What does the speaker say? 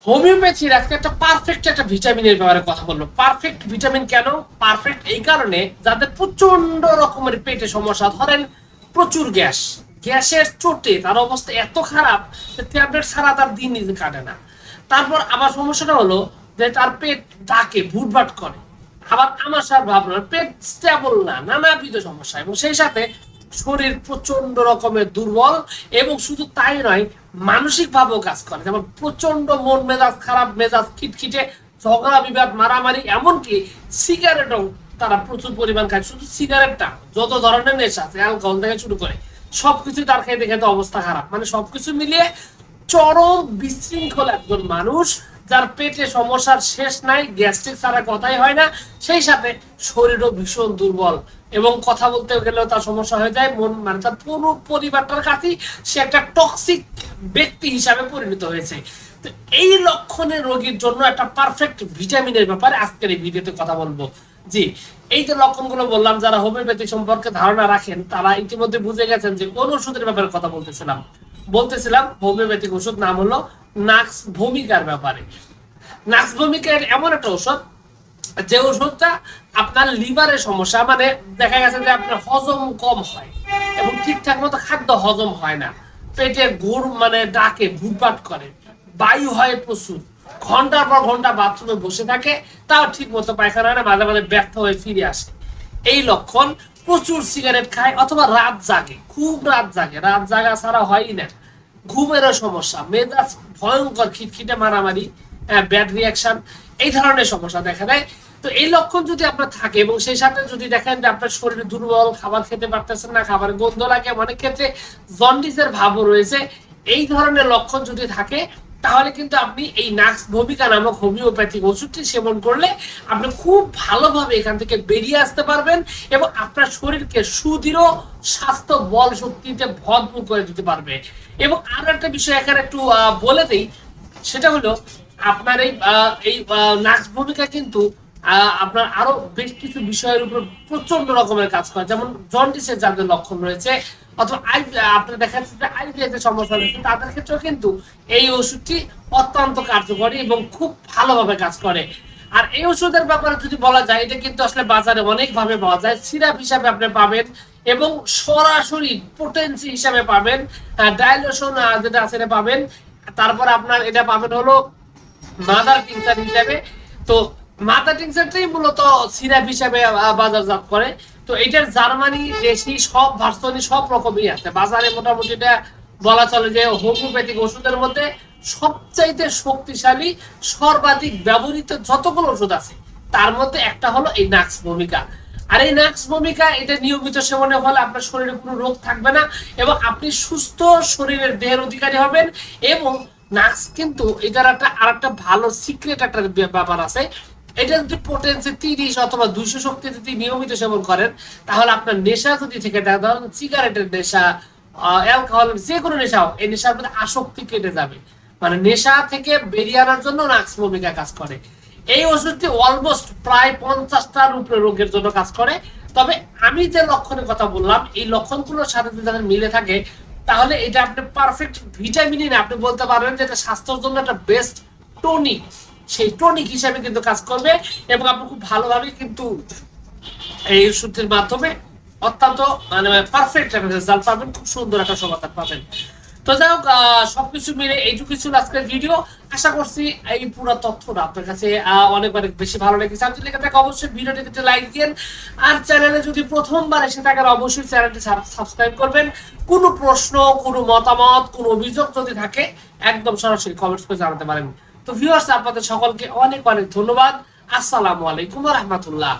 হোমিওপ্যাথির আজকে একটা পারফেক্ট একটা ভিটামিনের ব্যাপারে কথা বলবো। পারফেক্ট ভিটামিন কেন পারফেক্ট? এই কারণে যাদের প্রচন্ড রকমের পেটে সমস্যা, ধরেন প্রচুর গ্যাসের চোটে তার অবস্থা এত খারাপ যে ট্যাবলেট ছাড়া তার দিন নিজে কাটে না। তারপর আবার সমস্যাটা হলো যে তার পেট ডাকে, ভুটভাট করে, আবার আমাশার ভাবনা, পেট স্টেবল না, নানাবিধ সমস্যা, এবং সেই সাথে শরীর প্রচন্ড রকমের দুর্বল, এবং শুধু তাই নয়, মানসিক ভাবেও কাজ করে, যেমন প্রচন্ড মন মেজাজ খারাপ, মেজাজ খিটখিটে, ঝগড়া বিবাদ, মারামারি, এমনকি সিগারেটও তারা প্রচুর পরিমাণ খায়। শুধু সিগারেটটা, যত ধরনের নেশা আছে, অ্যালকোহল থেকে শুরু করে সবকিছু তার খেতে খেতে অবস্থা খারাপ। মানে সবকিছু মিলিয়ে চরম বিশৃঙ্খল একজন মানুষ, যার পেটে সমস্যার শেষ নাই, গ্যাস্ট্রিক ছাড়া কথাই হয় না, সেই সাথে শরীরও ভীষণ দুর্বল, এবং কথা বলতে গেলেও তার সমস্যা হয়ে যায়। মন মানে তার পুরো পরিবারটার কাছেই সে একটা টক্সিক ব্যক্তি হিসাবে পরিণত হয়েছে। তো এই লক্ষণের রোগীর জন্য একটা পারফেক্ট ভিটামিনের ব্যাপারে আজকের এই ভিডিওতে কথা বলবো। জি, এই যে লক্ষণগুলো বললাম, যারা হোমিওপ্যাথি সম্পর্কে ধারণা রাখেন তারা ইতিমধ্যে বুঝে গেছেন যে কোন ওষুধের ব্যাপারে কথা বলতেছিলাম। হোমিওপ্যাথিক ওষুধ নাম হলো নাক্স ভূমিকার ব্যাপারে। নাক্স ভূমিকার এমন একটা ওষুধ, যে ওষুধটা আপনার লিভারের সমস্যা, মানে দেখা গেছে যে আপনার হজম কম হয় এবং ঠিকঠাক মতো খাদ্য হজম হয় না, পেটে গুড় মানে ডাকে, ভুটভাট করে, বায়ু হয় প্রচুর, ঘন্টার পর ঘন্টা বাথরুমে বসে থাকে, তাও ঠিক মতো পায়খানা হয় না, মাঝে মাঝে ব্যর্থ হয়ে ফিরে আসে। এই লক্ষণ। প্রচুর সিগারেট খায় অথবা রাত জাগে, খুব রাত জাগা ছাড়া হয়ই না। ঘুমেরও সমস্যা, মেজাজ ভয়ঙ্কর খিটখিটে, মারামারি, ব্যাড রিয়াকশন, এই ধরনের সমস্যা দেখা দেয়। তো এই লক্ষণ যদি আপনার থাকে এবং সেই সাথে যদি দেখেন যে আপনার শরীর দুর্বল, খাবার খেতে পারতেছেন না, খাবারের গন্ধ লাগে, অনেক ক্ষেত্রে জন্ডিসের ভাবও রয়েছে, এই ধরনের লক্ষণ যদি থাকে, তাহলে কিন্তু আপনি এই নাক্স ভূমিকা নামক হোমিওপ্যাথিক ওষুধটি সেবন করলে আপনি খুব ভালোভাবে এখান থেকে বেরিয়ে আসতে পারবেন, এবং আপনার শরীরকে সুদৃঢ় স্বাস্থ্য বল শক্তিতে ভরপুর করে দিতে পারবে। এবং আরো একটা বিষয় এখানে একটু বলে দেই, সেটা হলো আপনার এই নাক্স ভূমিকা কিন্তু আপনার আরো বেশ কিছু বিষয়ের উপর প্রচন্ড রকমের কাজ করে, যেমন জন্ডিসের যাদের লক্ষণ রয়েছে, অথবা আপনার দেখা যাচ্ছে যে আইবিএস এর সমস্যা রয়েছে, তাদের ক্ষেত্রেও কিন্তু এই ওষুধটি অত্যন্ত কার্যকরী এবং খুব ভালোভাবে কাজ করে। আর এই ওষুধের ব্যাপারে যদি বলা যায়, এটা কিন্তু আসলে বাজারে অনেক ভাবে পাওয়া যায়, সিরাপ হিসাবে আপনি পাবেন, এবং সরাসরি পোটেন্সি হিসাবে পাবেন, ডাইলেশন যেটা আছে এটা পাবেন, তারপর আপনার এটা পাবেন হলো মাদার টিংচার হিসাবে। তো মাদার টিংচারটাই মূলত সিরাপ হিসাবে বাজারজাত করে। তো এটার জার্মানি, দেশি সব ভার্সনই সব রকমই আছে বাজারে। মোটামুটি এটা বলা চলে যে হোমিওপ্যাথিক ওষুধের মধ্যে সবচাইতে শক্তিশালী, সর্বাধিক ব্যবহৃত যতগুলো ওষুধ আছে তার মধ্যে একটা হলো এই নাক্স ভূমিকা। আর এই নাক্স ভূমিকা এটা নিয়মিত সেবনের ফলে আপনার শরীরে কোনো রোগ থাকবে না, এবং আপনি সুস্থ শরীরের দেহের অধিকারী হবেন। এবং নাক্স কিন্তু এটার আরেকটা ভালো সিক্রেট একটা ব্যাপার আছে, এটা যদি পোটেন্সি 30 অথবা 200 শক্তি যদি নিয়মিত সেবন করেন, তাহলে আপনার নেশা যদি থেকে থাকে, ধরুন সিগারেটের নেশা, অ্যালকোহল, যে কোনো নেশাও, এই নেশার মধ্যে আসক্তি কেটে যাবে। মানে নেশা থেকে বেরিয়ে আনার জন্য নাক্স ভূমিকা কাজ করে। এই ওষুধটি অলমোস্ট প্রায় 50টার উপরে রোগের জন্য কাজ করে। তবে আমি যে লক্ষণের কথা বললাম, এই লক্ষণগুলোর সাথে যদি তাদের মিলে থাকে, তাহলে এটা আপনি পারফেক্ট ভিটামিনই না, আপনি বলতে পারবেন যে এটা স্বাস্থ্যের জন্য একটা বেস্ট টনিক, সেই টনিক হিসাবে কিন্তু কাজ করবে, এবং আপনি খুব ভালোভাবে কিন্তু এই ওষুধটির মাধ্যমে অত্যন্ত মানে পারফেক্ট একটা রেজাল্ট পাবেন, খুব সুন্দর একটা সমাধান পাবেন। তো যাই হোক, সবকিছু মিলে এইটুকু ছিল আজকের ভিডিও। আশা করছি এই পুরো তথ্যটা আপনার কাছে অনেক অনেক বেশি ভালো লেগেছে। আর যদি লেগে থাকে অবশ্যই ভিডিওটিতে লাইক দিন, আর চ্যানেলে যদি প্রথমবার এসে থাকেন অবশ্যই চ্যানেলটি সাবস্ক্রাইব করবেন। কোনো প্রশ্ন, কোনো মতামত, কোনো অভিযোগ যদি থাকে, একদম সরাসরি কমেন্টস করে জানাতে পারেন। তো ভিউয়ার্স, আপনাদের সকলকে অনেক অনেক ধন্যবাদ। আসসালামু আলাইকুম ওয়া রাহমাতুল্লাহ।